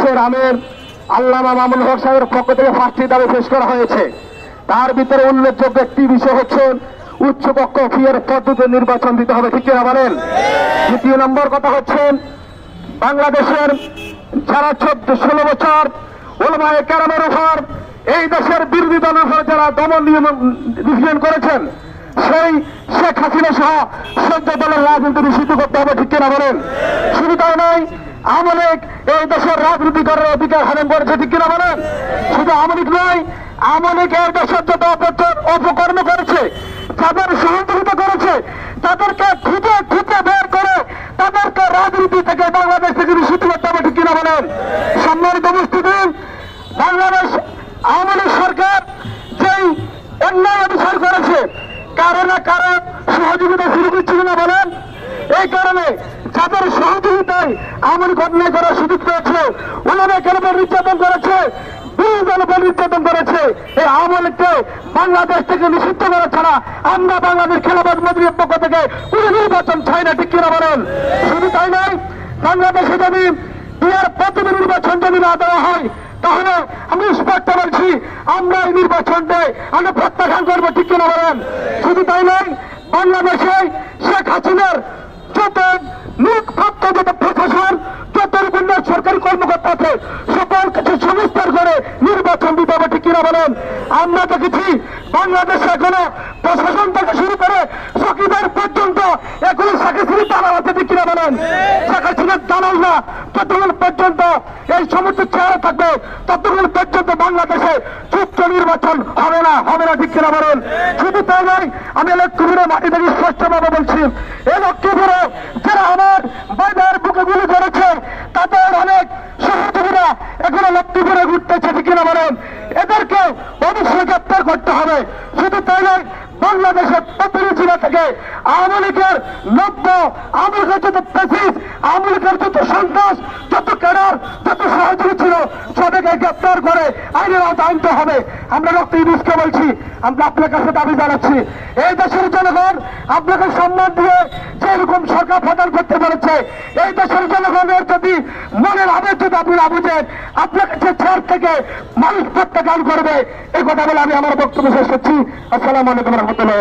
দেশের আমির আল্লামা মামুনুল হক সাহেবের পক্ষ থেকে 5টি দাবি পেশ করা হয়েছে। তার ভিতরে উল্লেখযোগ্য একটি বিষয় হচ্ছে উচ্চকক্ষ ফিয়ের পদ্ধতিতে নির্বাচন দিতে হবে, ঠিক কিনা বলেন? দ্বিতীয় নম্বর কথা হচ্ছে বাংলাদেশের যারা 16 বছর উলামায়ে কেরামের উপর এই দেশের বিরোধী দলের উপর যারা দমন নিয়ন্ত্রণ করেছেন, সেই শেখ হাসিনা সহ 14 দলের রাজনীতি নিষিদ্ধ করতে হবে, ঠিক কিনা বলেন? শুধু তাই নয়, আওয়ামী লীগ এই দেশের রাজনীতি করার অধিকার হারাম করেছে, ঠিক কিনা বলেন? শুধু আওয়ামী লীগ নয়, আওয়ামী লীগ এই দেশের যত অপকর্ম করেছে, যাদের সহযোগিতা করেছে, তাদেরকে খুঁজে খুঁজে বের করে তাদেরকে রাজনীতি থেকে বাংলাদেশ থেকে নিষিদ্ধ করতে হবে, ঠিক কিনা বলেন? সম্মানিত উপস্থিতি, বাংলাদেশ আওয়ামী লীগ সরকার যেই অন্যায় বিচার করেছে, কারো না কারো সহযোগিতা শুরু করছিল না বলেন? এই কারণে যাদের সহযোগিতায় আওয়ামী লীগ অন্যায় করার সুযোগ পেয়েছে, ওনারা কেন নির্যাতন করেছে, নির্যাতন করেছে, এই আওয়ামী লীগকে বাংলাদেশ থেকে নিষিদ্ধ করা ছাড়া আমরা বাংলাদেশ খেলাফত মজলিসের পক্ষ থেকে কোন নির্বাচন চাই না, ঠিক কিনা বলেন? শুধু তাই নয়, বাংলাদেশে যদি বিয়ার পদ্ধতি নির্বাচন যদি না দেওয়া হয়, তাহলে আমি স্পষ্ট বলছি আমরা এই নির্বাচনকে আমরা প্রত্যাখ্যান করবো, ঠিক কিনা বলেন? শুধু তাই নয়, বাংলাদেশে শেখ হাসিনার যত নিয়োগপ্রাপ্ত যত প্রশাসন, যত রকমের সরকারি কর্মকর্তা আছে, সকল কিছু সংস্কার করে নির্বাচন দিতে হবে, ঠিক কিনা বলেন? আমরা দেখেছি বাংলাদেশে এখনো প্রশাসন থেকে শুরু করে চকিদার পর্যন্ত এখনো শেখ হাসিনার দালাল আছে, ঠিক কিনা বলেন? শেখ হাসিনার দালালরা যতক্ষণ পর্যন্ত এই সমস্ত চেহারা থাকবে, ততক্ষণ পর্যন্ত বাংলাদেশে সুষ্ঠু নির্বাচন হবে না, ঠিক কিনা বলেন? শুধু তাই নয়, আমি লক্ষ্মীপুরে মাটি থেকে স্পষ্টভাবে বলছি, এই লক্ষ্মীপুরে যারা আমার বাইরের বুকে গুলি করেছে, তাদের অনেক সহযোগীরা এখনো লক্ষ্মীপুরে ঘুরতেছে, ঠিক কিনা বলেন? এদেরকে অবশ্যই গ্রেপ্তার করতে হবে। শুধু তাই নয়, বাংলাদেশের প্রতিটি জেলা থেকে আওয়ামী লীগের আওয়ামী লীগের যত প্রেসিস, আওয়ামী লীগের যত সন্ত্রাস, যত ক্যাডার, যত সহযোগী ছিল, সবাইকে গ্রেপ্তার করে আইনের আওতায় আনতে হবে। আমরা ডক্টর ইউনূসকে বলছি, আমরা আপনার কাছে দাবি জানাচ্ছি, এই দেশের জনগণ আপনাকে সম্মান দিয়ে যেরকম সরকার প্রদান করতে পেরেছে, এই দেশের জনগণের যদি মনের আবেগ যদি আপনি না বুঝেন, আপনাকে যে চেয়ার থেকে মানুষ প্রত্যাখ্যান করবে, এই কথা বলে আমি আমার বক্তব্য শেষ করছি। আসসালামু আলাইকুম রহমতুল্লাহ।